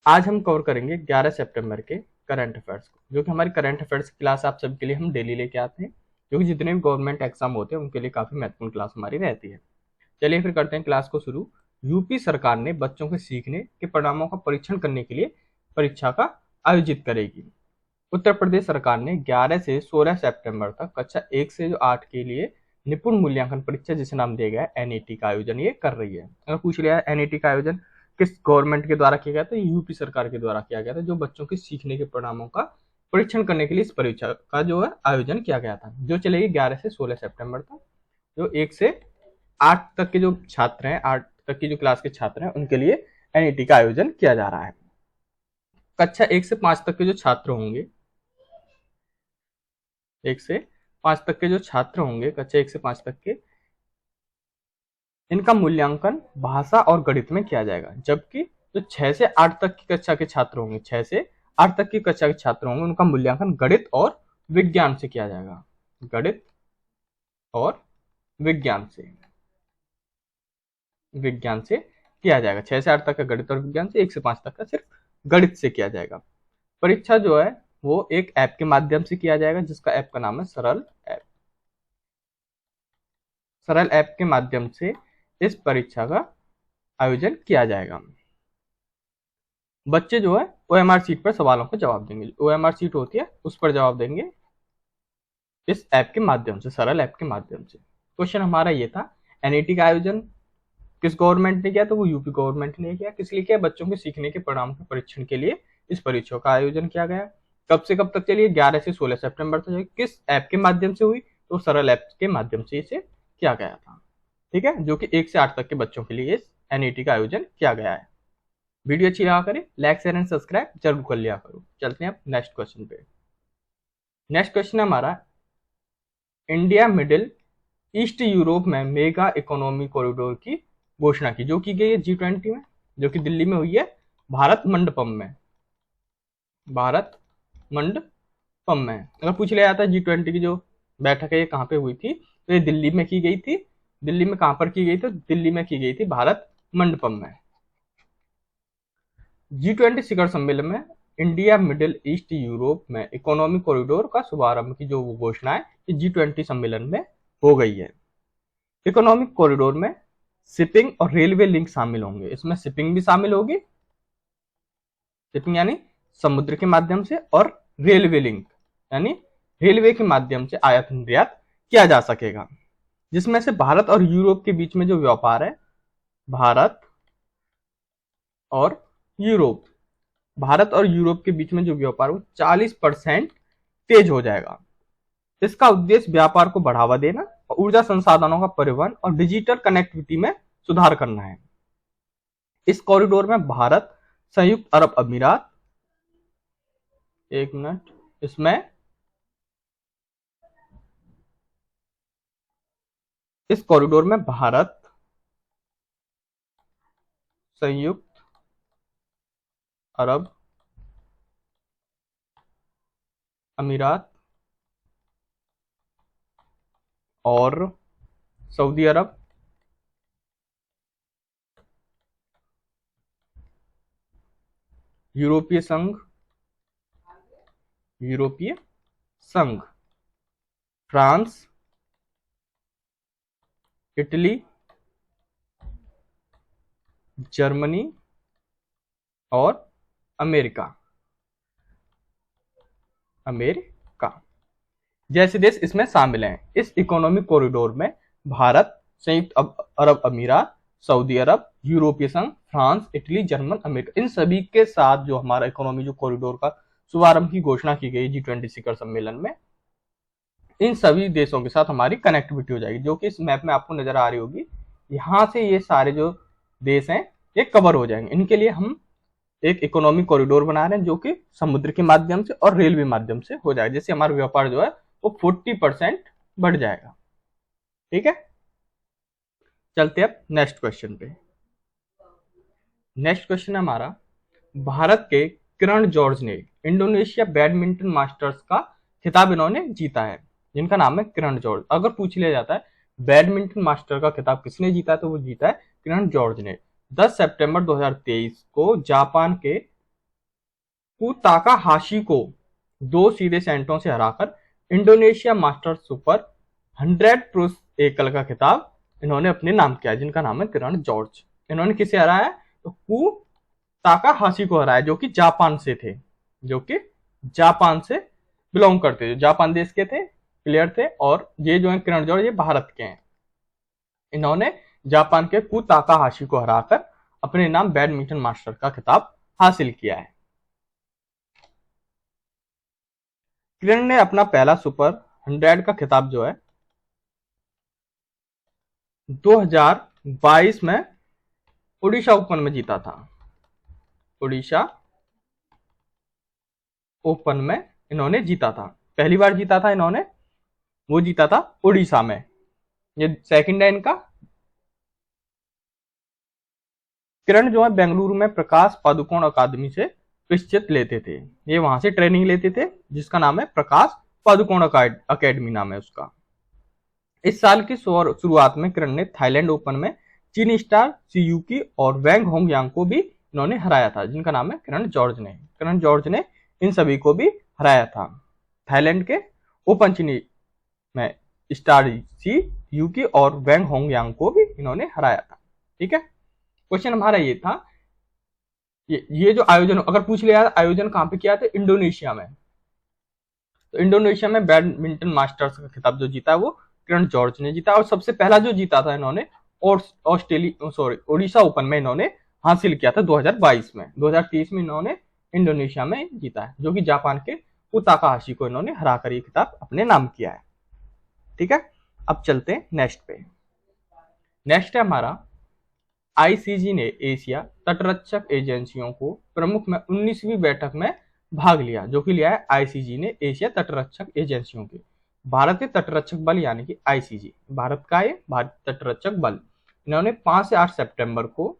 आज हम कवर करेंगे 11 सितंबर के करंट अफेयर्स को, जो कि हमारी करंट अफेयर्स की क्लास आप सबके लिए हम डेली लेके आते हैं, जो कि जितने भी गवर्नमेंट एग्जाम होते हैं उनके लिए काफी महत्वपूर्ण क्लास हमारी रहती है। चलिए फिर करते हैं क्लास को शुरू। यूपी सरकार ने बच्चों के सीखने के परिणामों का परीक्षण करने के लिए परीक्षा का आयोजित करेगी। उत्तर प्रदेश सरकार ने 11 से 16 सितंबर तक कक्षा 1 से जो 8 के लिए निपुण मूल्यांकन परीक्षा, जिसे नाम दिया गया है एनईटी का आयोजन ये कर रही है। अगर पूछ लिया एनईटी का आयोजन किस गवर्नमेंट के द्वारा किया गया था, यूपी सरकार के द्वारा किया गया था, जो बच्चों के सीखने के परिणामों का परीक्षण करने के लिए इस परीक्षा का जो है आयोजन किया गया था, जो चलेगी 11 से 16 सितंबर तक। जो 1 से 8 तक के जो छात्र हैं, 8 तक की जो क्लास के छात्र हैं, उनके लिए एनईटी का आयोजन किया जा रहा है। कक्षा 1 से 5 तक के जो छात्र होंगे, 1 से 5 तक के जो छात्र होंगे, कक्षा 1 से 5 तक के, इनका मूल्यांकन भाषा और गणित में किया जाएगा। जबकि जो 6 से 8 तक की कक्षा के छात्र होंगे, 6 से 8 तक की कक्षा के छात्र होंगे, उनका मूल्यांकन गणित और विज्ञान से किया जाएगा। गणित और विज्ञान से किया जाएगा। 6 से 8 तक का गणित और विज्ञान से, 1 से 5 तक का सिर्फ गणित से किया जाएगा। परीक्षा जो है वो एक ऐप के माध्यम से किया जाएगा, जिसका ऐप का नाम है सरल ऐप। सरल ऐप के माध्यम से इस परीक्षा का आयोजन किया जाएगा। बच्चे जो है ओएमआर सीट पर सवालों का जवाब देंगे। ओएमआर सीट होती है उस पर जवाब देंगे इस ऐप के माध्यम से, सरल ऐप के माध्यम से। क्वेश्चन हमारा ये था, एनईटी का आयोजन किस गवर्नमेंट ने किया, तो वो यूपी गवर्नमेंट ने किया। किस लिए किया? बच्चों के सीखने के परिणाम के परीक्षण के लिए इस परीक्षा का आयोजन किया गया। कब से कब तक चलिए? 11 से 16 सितंबर तक। किस ऐप के माध्यम से हुई? तो सरल ऐप के माध्यम से इसे किया गया था। ठीक है, जो कि 1 से 8 तक के बच्चों के लिए इस एनईटी का आयोजन किया गया है। वीडियो अच्छी लगा करे लाइक शेयर एंड सब्सक्राइब जरूर कर लिया करो। चलते हैं अब नेक्स्ट क्वेश्चन पे। नेक्स्ट क्वेश्चन है हमारा, इंडिया मिडिल ईस्ट यूरोप में मेगा इकोनॉमी कॉरिडोर की घोषणा की, जो की गई है G20 में, जो कि दिल्ली में हुई है भारत मंडपम में। भारत मंडपम में अगर पूछ लिया जाता है G20 की जो बैठक है ये कहाँ पे हुई थी, तो ये दिल्ली में की गई थी। दिल्ली में कहां पर की गई थी? दिल्ली में की गई थी भारत मंडपम में। G20 शिखर सम्मेलन में इंडिया मिडिल ईस्ट यूरोप में इकोनॉमिक कॉरिडोर का शुभारंभ की जो घोषणा है ये G20 सम्मेलन में हो गई है। इकोनॉमिक कॉरिडोर में शिपिंग और रेलवे लिंक शामिल होंगे। इसमें शिपिंग भी शामिल होगी, शिपिंग यानी समुद्र के माध्यम से, और रेलवे लिंक यानी रेलवे के माध्यम से आयात निर्यात किया जा सकेगा। जिसमें से भारत और यूरोप के बीच में जो व्यापार है, भारत और यूरोप के बीच में जो व्यापार है 40% तेज हो जाएगा। इसका उद्देश्य व्यापार को बढ़ावा देना और ऊर्जा संसाधनों का परिवहन और डिजिटल कनेक्टिविटी में सुधार करना है। इस कॉरिडोर में भारत, संयुक्त अरब अमीरात, इस कॉरिडोर में भारत, संयुक्त अरब अमीरात और सऊदी अरब, यूरोपीय संघ, फ्रांस, इटली, जर्मनी और अमेरिका जैसे देश इसमें शामिल हैं। इस इकोनॉमिक कॉरिडोर में भारत, संयुक्त अरब अमीरात, सऊदी अरब, यूरोपीय संघ, फ्रांस, इटली, जर्मन, अमेरिका, इन सभी के साथ जो हमारा इकोनॉमी जो कॉरिडोर का शुभारंभ की घोषणा की गई G20 शिखर सम्मेलन में, इन सभी देशों के साथ हमारी कनेक्टिविटी हो जाएगी, जो कि इस मैप में आपको नजर आ रही होगी। यहां से ये सारे जो देश हैं ये कवर हो जाएंगे। इनके लिए हम एक इकोनॉमिक कॉरिडोर बना रहे हैं, जो कि समुद्र के माध्यम से और रेलवे माध्यम से हो जाएगा, जिससे हमारा व्यापार जो है वो 40% बढ़ जाएगा। ठीक है, चलते अब नेक्स्ट क्वेश्चन पे। नेक्स्ट क्वेश्चन है हमारा, भारत के किरण जॉर्ज ने इंडोनेशिया बैडमिंटन मास्टर्स का खिताब इन्होंने जीता है, जिनका नाम है किरण जॉर्ज। अगर पूछ लिया जाता है बैडमिंटन मास्टर का खिताब किसने जीता है, तो वो जीता है किरण जॉर्ज ने। 10 सितंबर 2023 को जापान के ताकाहाशी को 2 सीधे सेंटों से हराकर इंडोनेशिया मास्टर सुपर 100 पुरुष एकल का खिताब इन्होंने अपने नाम किया, जिनका नाम है किरण जॉर्ज। इन्होंने किसे हराया? तो कू ताकाहाशी को हराया, जो कि जापान से थे, जो कि जापान से बिलोंग करते थे, जापान देश के थे, प्लेयर थे। और ये जो है किरण जॉर्ज, ये भारत के हैं। इन्होंने जापान के कू ताकाहाशी को हराकर अपने नाम बैडमिंटन मास्टर का खिताब हासिल किया है। किरण ने अपना पहला सुपर 100 का खिताब जो है 2022 में ओडिशा ओपन में जीता था। ओडिशा ओपन में इन्होंने जीता था, पहली बार जीता था इन्होंने, वो जीता था ओडिशा में। ये सेकंड है इनका। किरण जो है बेंगलुरु में प्रकाश पादुकोण अकादमी से प्रशिक्षण लेते थे, ये वहां से ट्रेनिंग लेते थे, जिसका नाम है प्रकाश पादुकोण अकेडमी नाम है उसका। इस साल की शुरुआत में किरण ने थाईलैंड ओपन में चीनी स्टार सीयूकी और वैंग होंगयांग को भी इन्होंने हराया था, जिनका नाम है किरण जॉर्ज ने। किरण जॉर्ज ने इन सभी को भी हराया था। थाईलैंड के ओपन चीनी में स्टार सीयूकी और वैंग होंगयांग को भी इन्होंने हराया था। ठीक है, क्वेश्चन हमारा ये था, ये जो आयोजन अगर पूछ लिया, आयोजन कहां पे किया था? इंडोनेशिया में। तो इंडोनेशिया में बैडमिंटन मास्टर्स का खिताब जो जीता है वो किरण जॉर्ज ने जीता। और सबसे पहला जो जीता था इन्होंने ओडिशा ओपन में इन्होंने हासिल किया था 2022 में। 2023 में इन्होंने इंडोनेशिया में जीता है, जो कि जापान के कू ताकाहाशी को इन्होंने हराकर ये खिताब अपने नाम किया है। ठीक है, अब चलते हैं नेक्स्ट पे। नेक्स्ट है हमारा, आईसीजी ने एशिया तटरक्षक एजेंसियों को प्रमुख में 19वीं बैठक में भाग लिया, जो कि लिया है आईसीजी ने एशिया तटरक्षक एजेंसियों के। भारतीय तटरक्षक बल यानी कि आईसीजी, भारत का ये भारतीय तटरक्षक बल, इन्होंने 5 से 8 सितंबर को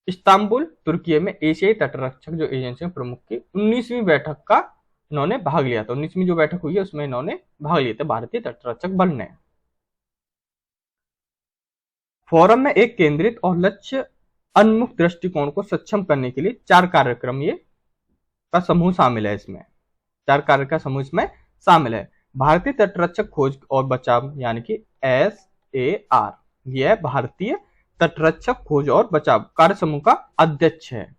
इस्तांबुल तुर्की में एशियाई तटरक्षक जो एजेंसियों प्रमुख की 19वीं बैठक का इन्होंने भाग लिया था। 19वीं जो बैठक हुई है उसमें इन्होंने भाग लिया था भारतीय तटरक्षक बल ने। फोरम में एक केंद्रित और लक्ष्य उन्मुख दृष्टिकोण को सक्षम करने के लिए 4 कार्यक्रम ये का समूह शामिल है। इसमें 4 कार्य का समूह इसमें शामिल है। भारतीय तटरक्षक खोज और बचाव यानी कि SAR, यह भारतीय तटरक्षक खोज और बचाव कार्य समूह का अध्यक्ष है।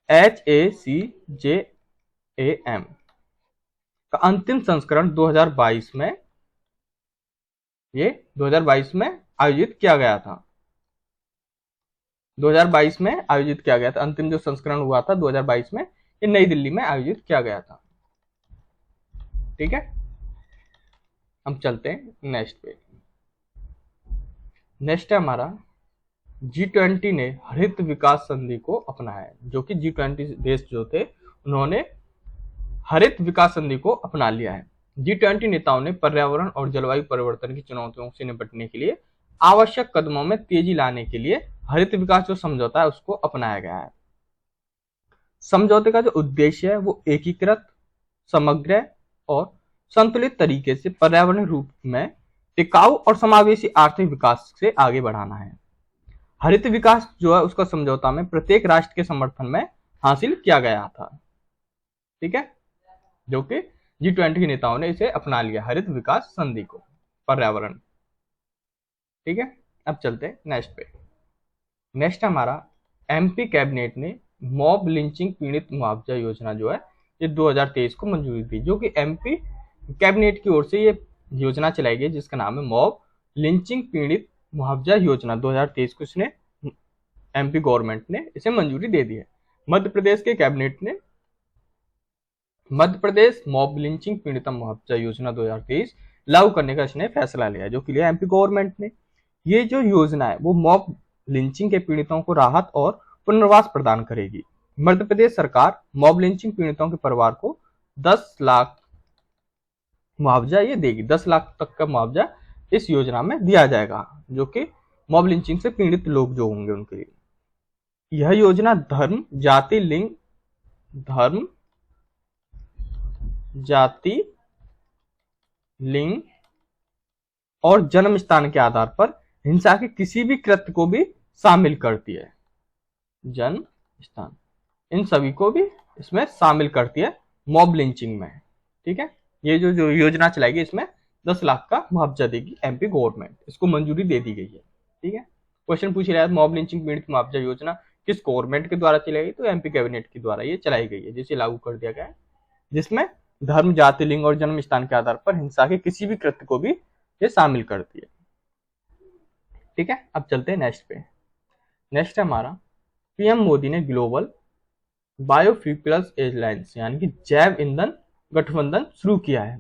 HACJAM का अंतिम संस्करण 2022 में आयोजित किया गया था। 2022 में आयोजित किया गया था। अंतिम जो संस्करण हुआ था 2022 में, ये नई दिल्ली में आयोजित किया गया था। ठीक है, हम चलते हैं नेक्स्ट पे। नेक्स्ट है हमारा, G20 ने हरित विकास संधि को अपनाया, जो कि G20 देश जो थे उन्होंने हरित विकास संधि को अपना लिया है। G20 नेताओं ने पर्यावरण और जलवायु परिवर्तन की चुनौतियों से निपटने के लिए आवश्यक कदमों में तेजी लाने के लिए हरित विकास जो समझौता है उसको अपनाया गया है। समझौते का जो उद्देश्य है वो एकीकृत, समग्र और संतुलित तरीके से पर्यावरण रूप में टिकाऊ और समावेशी आर्थिक विकास से आगे बढ़ाना है। हरित विकास जो है उसका समझौता में प्रत्येक राष्ट्र के समर्थन में हासिल किया गया था। ठीक है, जो कि G20 के नेताओं ने इसे अपना लिया, हरित विकास संधि को, पर्यावरण। ठीक है, अब चलते हैं नेक्स्ट पे। नेक्स्ट हमारा, MP कैबिनेट ने मॉब लिंचिंग पीड़ित मुआवजा योजना जो है ये 2023 को मंजूरी दी, जो कि MP कैबिनेट की ओर से ये योजना चलाई गई जिसका नाम है मॉब लिंचिंग पीड़ित मुआवजा योजना। 2023 को इसने MP गवर्नमेंट ने इसे मंजूरी दे दी है। मध्य प्रदेश के कैबिनेट ने मध्य प्रदेश मॉब लिंचिंग पीड़ित मुआवजा योजना 2023 लागू करने का इसने फैसला लिया, जो कि लिया MP गवर्नमेंट ने। ये जो योजना है वो मॉब लिंचिंग के पीड़ितों को राहत और पुनर्वास प्रदान करेगी। मध्य प्रदेश सरकार मॉब लिंचिंग पीड़ितों के परिवार को 10 लाख मुआवजा ये देगी। 10 लाख तक का मुआवजा इस योजना में दिया जाएगा, जो कि मॉब लिंचिंग से पीड़ित लोग जो होंगे उनके लिए। यह योजना धर्म, जाति, लिंग और जन्म स्थान के आधार पर हिंसा के किसी भी कृत्य को भी शामिल करती है। जन्म स्थान, इन सभी को भी इसमें शामिल करती है मॉब लिंचिंग में। ठीक है, ये जो जो योजना चलाएगी इसमें 10 लाख का मुआवजा देगी एमपी गवर्नमेंट, इसको मंजूरी दे दी गई है। ठीक है, क्वेश्चन पूछ रहा है मॉब लिंचिंग पीड़ित मुआवजा योजना किस गवर्नमेंट के द्वारा चलाई गई, तो एमपी कैबिनेट के द्वारा ये चलाई गई है, जिसे लागू कर दिया गया है, जिसमें धर्म, जाति, लिंग और जन्म स्थान के आधार पर हिंसा के किसी भी कृत्य को भी ये शामिल करती है। ठीक है, अब चलते हैं नेक्स्ट पे। नेक्स्ट है हमारा, पीएम मोदी ने ग्लोबल बायोफ्यूल्स एलायंस यानी कि जैव ईंधन गठबंधन शुरू किया है।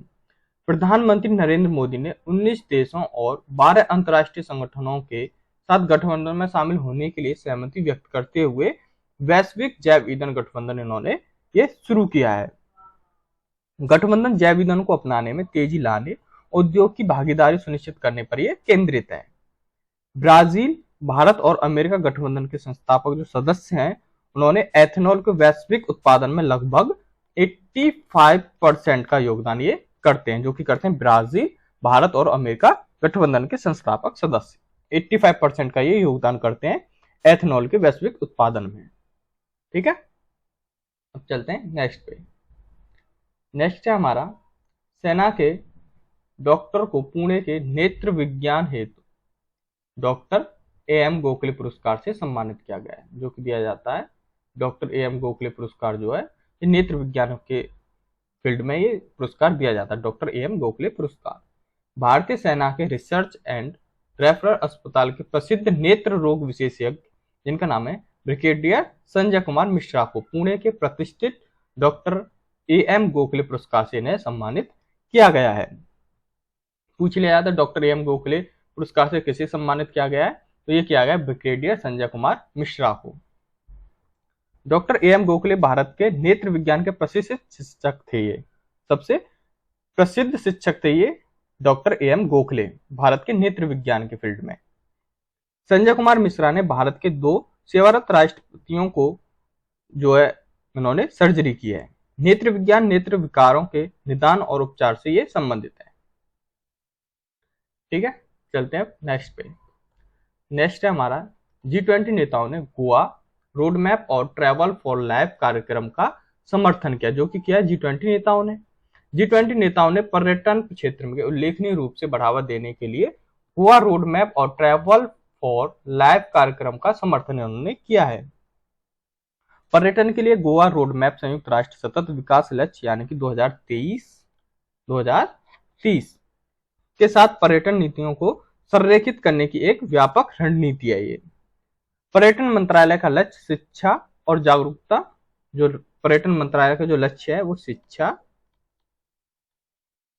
प्रधानमंत्री नरेंद्र मोदी ने 19 देशों और 12 अंतर्राष्ट्रीय संगठनों के साथ गठबंधन में शामिल होने के लिए सहमति व्यक्त करते हुए वैश्विक जैव ईंधन गठबंधन इन्होंने ये शुरू किया है। गठबंधन जैव ईंधन को अपनाने में तेजी लाने, उद्योग की भागीदारी सुनिश्चित करने पर यह केंद्रित है। ब्राजील, भारत और अमेरिका गठबंधन के संस्थापक जो सदस्य हैं, उन्होंने एथेनॉल के वैश्विक उत्पादन में लगभग 85% का योगदान ये करते हैं, जो कि करते हैं ब्राजील, भारत और अमेरिका गठबंधन के संस्थापक सदस्य 85% का ये योगदान करते हैं एथेनॉल के वैश्विक उत्पादन में। ठीक है, अब चलते हैं नेक्स्ट पे। नेक्स्ट है हमारा, सेना के डॉक्टर को पुणे के नेत्र विज्ञान हेतु डॉक्टर एएम गोखले पुरस्कार से सम्मानित किया गया है, जो कि दिया जाता है। डॉक्टर एएम गोखले पुरस्कार जो है ये नेत्र विज्ञान के फील्ड में ये पुरस्कार दिया जाता है, डॉक्टर एएम गोखले पुरस्कार। भारतीय सेना के रिसर्च एंड रेफरल अस्पताल के प्रसिद्ध नेत्र रोग विशेषज्ञ, जिनका नाम है ब्रिगेडियर संजय कुमार मिश्रा, को पुणे के प्रतिष्ठित डॉक्टर एएम गोखले पुरस्कार से इन्हें सम्मानित किया गया है। पूछ लिया जाता है डॉक्टर एएम गोखले पुरस्कार से किसे सम्मानित किया गया है, तो ये किया गया ब्रिगेडियर संजय कुमार मिश्रा को। डॉक्टर एएम गोखले भारत के नेत्र विज्ञान के प्रसिद्ध शिक्षक थे। ये सबसे प्रसिद्ध शिक्षक थे ये डॉक्टर एएम गोखले भारत के नेत्र विज्ञान के फील्ड में। संजय कुमार मिश्रा ने भारत के 2 सेवारत राष्ट्रपतियों को जो है उन्होंने सर्जरी की है। नेत्र विज्ञान नेत्र विकारों के निदान और उपचार से ये संबंधित है। ठीक है, चलते हैं नेक्स्ट पे। नेक्स्ट है हमारा, G20 नेताओं ने गोवा रोड मैप और ट्रैवल फॉर लाइफ कार्यक्रम का समर्थन किया, जो कि किया G20 नेताओं ने। G20 नेताओं ने पर्यटन क्षेत्र में उल्लेखनीय रूप से बढ़ावा देने के लिए गोवा रोड मैप और ट्रैवल फॉर लाइफ कार्यक्रम का समर्थन उन्होंने किया है। पर्यटन के लिए गोवा रोड मैप संयुक्त राष्ट्र सतत विकास लक्ष्य यानी कि 2023 के साथ पर्यटन नीतियों को संरेखित करने की एक व्यापक रणनीति है। ये पर्यटन मंत्रालय का लक्ष्य शिक्षा और जागरूकता, जो पर्यटन मंत्रालय का जो लक्ष्य है वो शिक्षा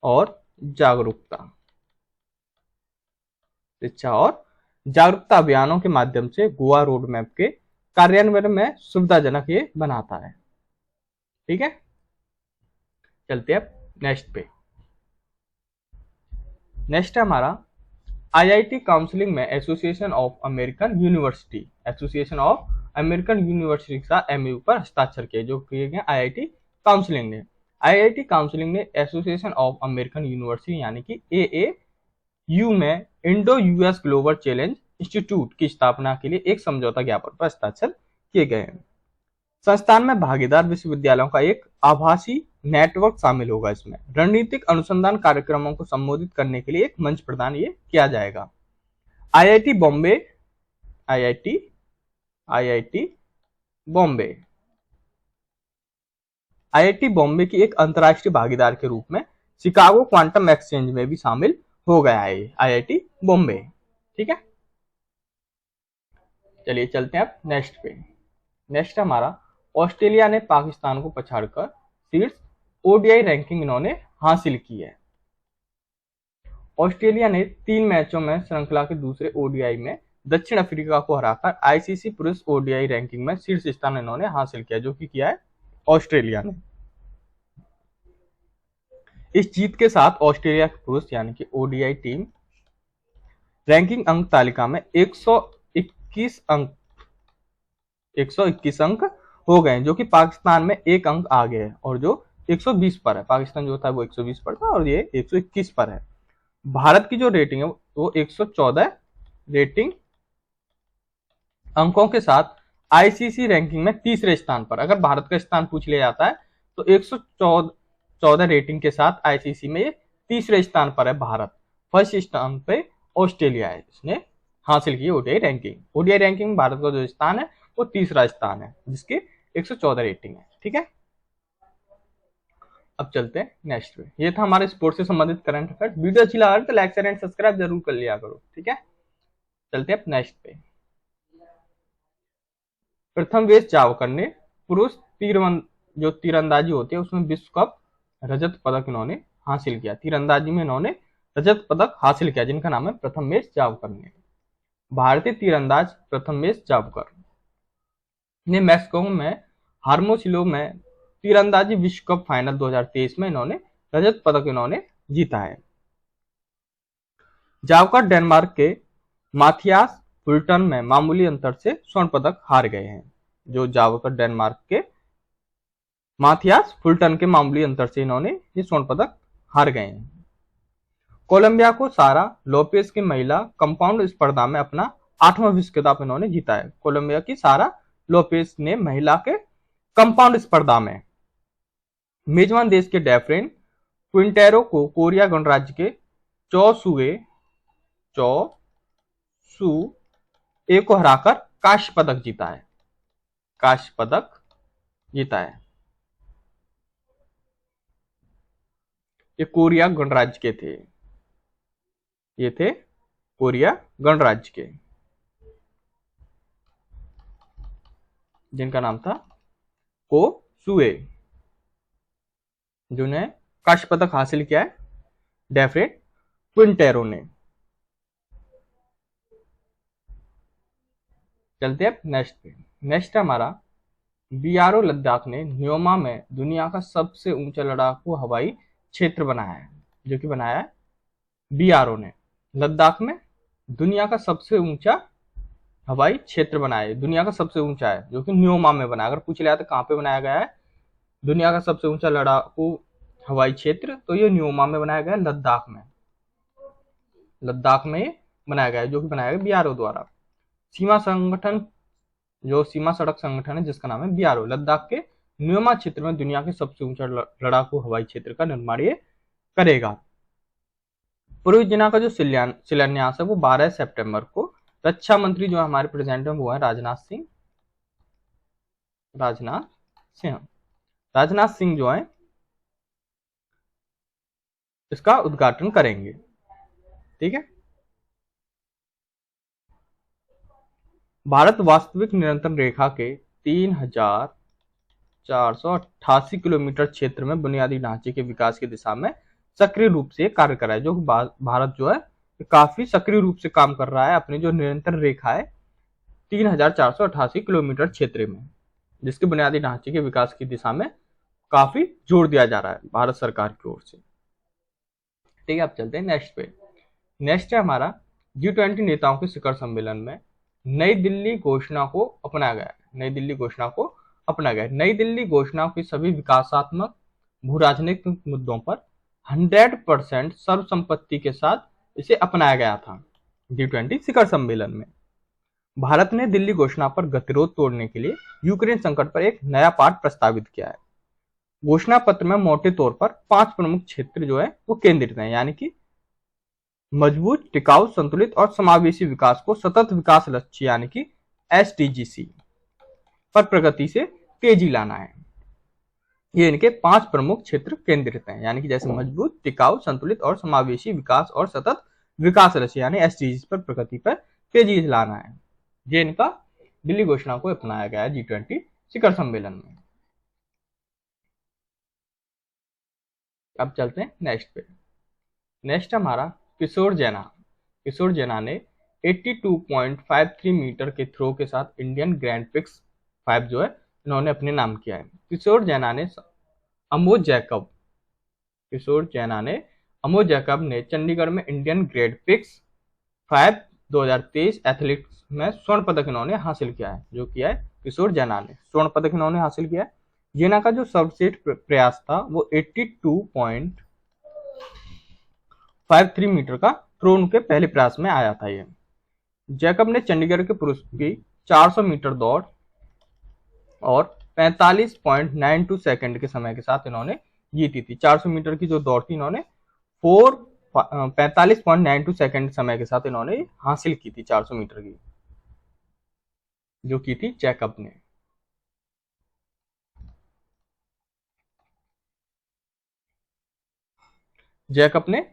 और जागरूकता अभियानों के माध्यम से गोवा रोड मैप के कार्यान्वयन में सुविधाजनक ये बनाता है। ठीक है, चलते हैं नेक्स्ट पे। नेक्स्ट है हमारा, आईआईटी काउंसिलिंग में एसोसिएशन ऑफ अमेरिकन यूनिवर्सिटी के साथ एमओयू पर हस्ताक्षर किए, जो किए गए आईआईटी काउंसिलिंग ने एसोसिएशन ऑफ अमेरिकन यूनिवर्सिटी यानी कि एएयू में Indo US global challenge institute की स्थापना के लिए एक समझौता ज्ञापन पर हस्ताक्षर किए गए हैं। संस्थान में भागीदार विश्वविद्यालयों का एक आभासी नेटवर्क शामिल होगा। इसमें रणनीतिक अनुसंधान कार्यक्रमों को संबोधित करने के लिए एक मंच प्रदान ये किया जाएगा। आईआईटी बॉम्बे की एक अंतर्राष्ट्रीय भागीदार के रूप में शिकागो क्वांटम एक्सचेंज में भी शामिल हो गया है आईआईटी बॉम्बे। ठीक है, चलिए चलते हैं अब नेक्स्ट पे। नेक्स्ट हमारा, ऑस्ट्रेलिया ने पाकिस्तान को पछाड़कर शीर्ष ओडीआई रैंकिंग इन्होंने हासिल की है। ऑस्ट्रेलिया ने 3 मैचों में श्रृंखला के दूसरे ओडीआई में दक्षिण अफ्रीका को हराकर आईसीसी पुरुष ओडीआई रैंकिंग में शीर्ष स्थान इन्होंने हासिल किया, जो कि किया है ऑस्ट्रेलिया ने। इस जीत के साथ ऑस्ट्रेलिया के पुरुष यानी कि ओडीआई टीम रैंकिंग अंक तालिका में 121 अंक हो गए, जो कि पाकिस्तान में 1 अंक आगे है और जो 120 पर है। पाकिस्तान जो था वो 120 पर था और ये 121 पर है। भारत की जो रेटिंग है वो 114 रेटिंग अंकों के साथ आईसीसी रैंकिंग में तीसरे स्थान पर। अगर भारत का स्थान पूछ लिया जाता है तो 114 रेटिंग के साथ आईसीसी में ये तीसरे स्थान पर है भारत। फर्स्ट स्थान पे ऑस्ट्रेलिया है, इसने हासिल की ओडीआई रैंकिंग। ओडीआई रैंकिंग में भारत का जो स्थान है वो तीसरा स्थान है, जिसकी 114 रेटिंग है। ठीक है, अब चलते हैं नेक्स्ट पे। ये था हमारे स्पोर्ट्स से संबंधित करंट अफेयर्स। वीडियो अच्छी लगा तो लाइक शेयर एंड सब्सक्राइब जरूर कर लिया करो। ठीक है, चलते हैं नेक्स्ट पे। प्रथमवेश जावकर ने पुरुष जो तीरंदाजी होती है उसमें विश्व कप रजत पदक इन्होंने हासिल किया। तीरंदाजी में इन्होंने रजत पदक हासिल किया, जिनका नाम है प्रथमेश जावकर ने। भारतीय तीरंदाज प्रथमेश जावकर ने मैक्सिको में हार्मोसिलो में तीरंदाजी विश्व कप फाइनल 2023 में इन्होंने रजत पदक इन्होंने जीता है। जावकर डेनमार्क के माथियास फुल्टन में मामूली अंतर से स्वर्ण पदक हार गए हैं। जो जावकर डेनमार्क के माथियास फुल्टन के मामूली अंतर से इन्होंने ये स्वर्ण पदक हार गए हैं। कोलंबिया को सारा लोपेज की महिला कंपाउंड स्पर्धा में अपना 8वां विश्व खिताब इन्होंने जीता है। कोलंबिया की सारा लोपेज ने महिला के कंपाउंड स्पर्धा में मेजबान देश के डेफरेन क्विंटेरो को कोरिया गणराज्य के चो सू ए को हराकर कांस्य पदक जीता है। कांस्य पदक जीता है। ये कोरिया गणराज्य के थे, ये थे कोरिया गणराज्य के, जिनका नाम था को सुए, जिन्हें कांस्य पदक हासिल किया है डेफरेन क्विंटेरो ने। चलते हैं नेक्स्ट पे। नेक्स्ट हमारा बीआरओ लद्दाख ने न्योमा में दुनिया का सबसे ऊंचा लड़ाकू हवाई क्षेत्र बनाया है। जो कि बनाया है बीआरओ ने लद्दाख में दुनिया का सबसे ऊंचा हवाई क्षेत्र बनाया है। दुनिया का सबसे ऊंचा है, जो कि न्योमा में बना। अगर पूछ लिया तो कहां पे बनाया गया है दुनिया का सबसे ऊंचा लड़ाकू हवाई क्षेत्र, तो ये न्योमा में बनाया गया है, लद्दाख में। लद्दाख में बनाया गया है, जो कि बनाया गया बीआरओ द्वारा। सीमा सड़क संगठन है, जिसका नाम है बीआरओ, लद्दाख के न्योमा क्षेत्र में दुनिया के सबसे ऊंचा लड़ाकू हवाई क्षेत्र का निर्माण ये करेगा। पूर्व योजना का जो शिलान्यास है वो 12 सितंबर को रक्षा मंत्री जो हमारे प्रेजेंट में वो है राजनाथ सिंह जो है इसका उद्घाटन करेंगे। ठीक है, भारत वास्तविक नियंत्रण रेखा के 3,488 किलोमीटर क्षेत्र में बुनियादी ढांचे के विकास की दिशा में सक्रिय रूप से कार्य कर रहा है। जो भारत जो है काफी सक्रिय रूप से काम कर रहा है अपनी जो नियंत्रण रेखा है 3,488 किलोमीटर क्षेत्र में, जिसके बुनियादी ढांचे के विकास की दिशा में काफी जोर दिया जा रहा है भारत सरकार की ओर से। ठीक है, अब चलते हैं नेक्स्ट पे। नेक्स्ट है हमारा G20 नेताओं के शिखर सम्मेलन में नई दिल्ली घोषणा को अपनाया गया। नई दिल्ली घोषणा की सभी विकासात्मक भू राजनीतिक मुद्दों पर 100% सर्वसम्मति के साथ इसे अपनाया गया था। G20 शिखर सम्मेलन में भारत ने दिल्ली घोषणा पर गतिरोध तोड़ने के लिए यूक्रेन संकट पर एक नया पाठ प्रस्तावित किया है। घोषणा पत्र में मोटे तौर पर 5 प्रमुख क्षेत्र जो है वो केंद्रित हैं, यानी कि मजबूत, टिकाऊ, संतुलित और समावेशी विकास को सतत विकास लक्ष्य यानी कि SDGC पर प्रगति से तेजी लाना है। ये इनके 5 प्रमुख क्षेत्र केंद्रित हैं, यानी कि जैसे मजबूत, टिकाऊ, संतुलित और समावेशी विकास और सतत विकास लक्ष्य यानी SDGs पर प्रगति पर तेजी लाना है। ये इनका दिल्ली घोषणा को अपनाया गया है G20 शिखर सम्मेलन में। अब चलते हैं नेक्स्ट पे। नेक्स्ट हमारा किशोर जैना ने 82.53 मीटर के थ्रो के साथ इंडियन ग्रैंड प्रिक्स 5 जो है इन्होंने अपने नाम किया है। किशोर जैना ने अमोद जैकब ने चंडीगढ़ में इंडियन ग्रैंड प्रिक्स 5 2023 एथलेटिक्स में स्वर्ण पदक इन्होंने हासिल किया है। जो किया है किशोर जैना ने स्वर्ण पदक इन्होंने हासिल किया है। जैना का जो सर्वश्रेष्ठ प्रयास था वो 82.53 मीटर का थ्रो उनके पहले प्रयास में आया था। ये जैकब ने चंडीगढ़ के पुरुष की 400 मीटर दौड़ और 45.92 सेकंड के समय के साथ इन्होंने जीती थी। 400 मीटर की जो दौड़ थी इन्होंने 45.92 सेकंड समय के साथ इन्होंने हासिल की थी, 400 मीटर की जो की थी जैकब ने। जैकब ने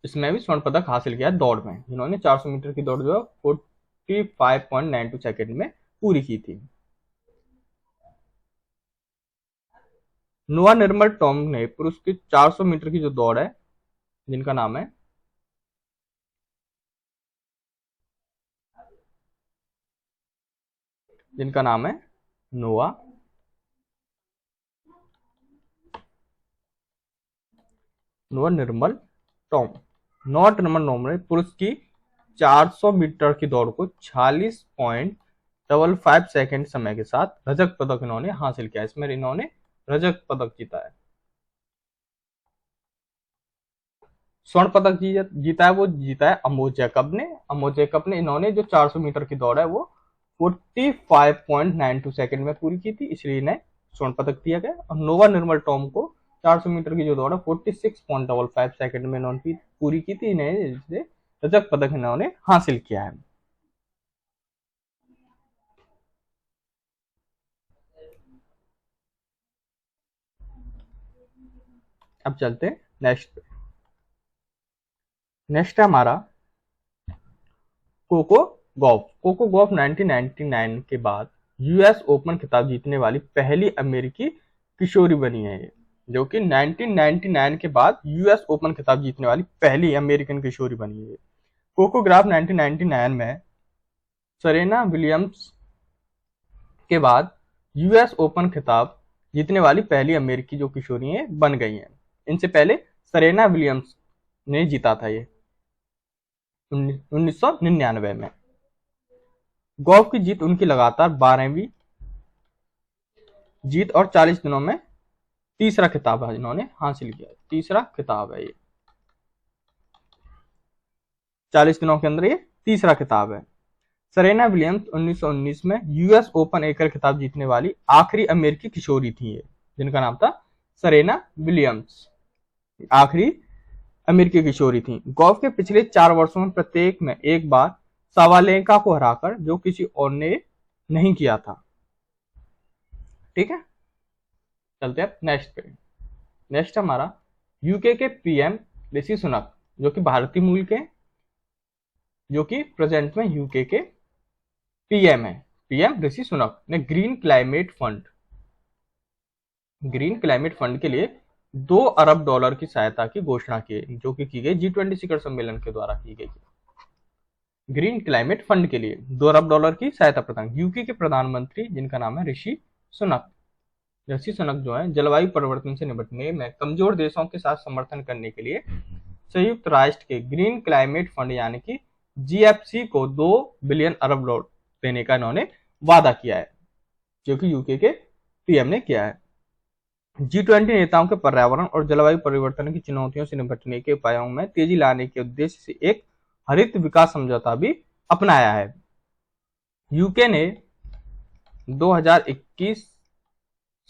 इसमें भी स्वर्ण पदक हासिल किया दौड़ में, जिन्होंने 400 मीटर की दौड़ जो है 45.92 सेकंड में पूरी की थी। नोआ निर्मल टॉम ने पुरुष की 400 मीटर की जो दौड़ है जिनका नाम है नोआ निर्मल टॉम। ने पुरुष की 400 मीटर की दौड़ को 46.55 सेकंड समय के साथ रजत पदक इन्होंने हासिल किया। इसमें इन्होंने रजत पदक जीता है। स्वर्ण पदक जीता है वो जीता है अमोद जैकब ने। इन्होंने जो 400 मीटर की दौड़ है वो 45.92 सेकंड में पूरी की थी, इसलिए इन्हें स्वर्ण पदक दिया गया। और नोवा निर्मल टॉम को 400 मीटर की जो दौड़ है 46.55 सेकंड में इन्होंने पूरी की थी, इन्हें रजत पदक इन्होंने हासिल किया है। अब चलते हैं नेक्स्ट है हमारा कोको गॉफ 1999 के बाद यूएस ओपन खिताब जीतने वाली पहली अमेरिकी किशोरी बनी है, जो कि 1999 के बाद यूएस ओपन खिताब जीतने वाली पहली अमेरिकन किशोरी बनी है। कोको ग्राफ 1999 में सरेना विलियम्स के बाद यूएस ओपन खिताब जीतने वाली पहली अमेरिकी जो किशोरी हैं बन गई हैं। इनसे पहले सरेना विलियम्स ने जीता था ये 1999 में। गॉफ की जीत उनकी लगातार 12वीं जीत और 40 दिनों में तीसरा खिताब है इन्होंने हासिल किया। तीसरा खिताब है ये, 40 दिनों के अंदर ये तीसरा खिताब है। सरेना विलियम्स 1919 में यूएस ओपन एकल खिताब जीतने वाली आखिरी अमेरिकी किशोरी थी ये, जिनका नाम था सरेना विलियम्स। आखिरी अमेरिकी किशोरी थी। गॉफ के पिछले 4 वर्षों में प्रत्येक में एक बार सावालेंका को हराकर, जो किसी और ने नहीं किया था। ठीक है, चलते हैं नेक्स्ट पे। नेक्स्ट हमारा यूके के पीएम ऋषि सुनक, जो कि भारतीय मूल के, जो कि प्रेजेंट में यूके के पीएम है। पीएम ऋषि सुनक ने ग्रीन क्लाइमेट फंड के लिए $2 अरब की सहायता की घोषणा की, जो कि की गई G20 शिखर सम्मेलन के द्वारा की गई। ग्रीन क्लाइमेट फंड के लिए $2 अरब की सहायता प्रदान। यूके के प्रधानमंत्री, जिनका नाम है ऋषि सुनक जो है जलवायु परिवर्तन से निपटने में कमजोर देशों के साथ समर्थन करने के लिए संयुक्त राष्ट्र के ग्रीन क्लाइमेट फंड यानी कि GFC को $2 बिलियन अरब देने का इन्होंने वादा किया है, जो कि यूके के पीएम ने किया है। G20 नेताओं के पर्यावरण और जलवायु परिवर्तन की चुनौतियों से निपटने के उपायों में तेजी लाने के उद्देश्य से एक हरित विकास समझौता भी अपनाया है। यूके ने 2021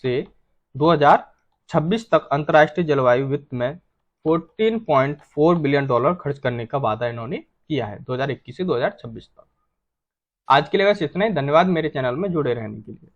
से 2026 तक अंतर्राष्ट्रीय जलवायु वित्त में $14.4 बिलियन खर्च करने का वादा इन्होंने किया है 2021 से 2026 तक। आज के लिए बस इतना ही। धन्यवाद मेरे चैनल में जुड़े रहने के लिए।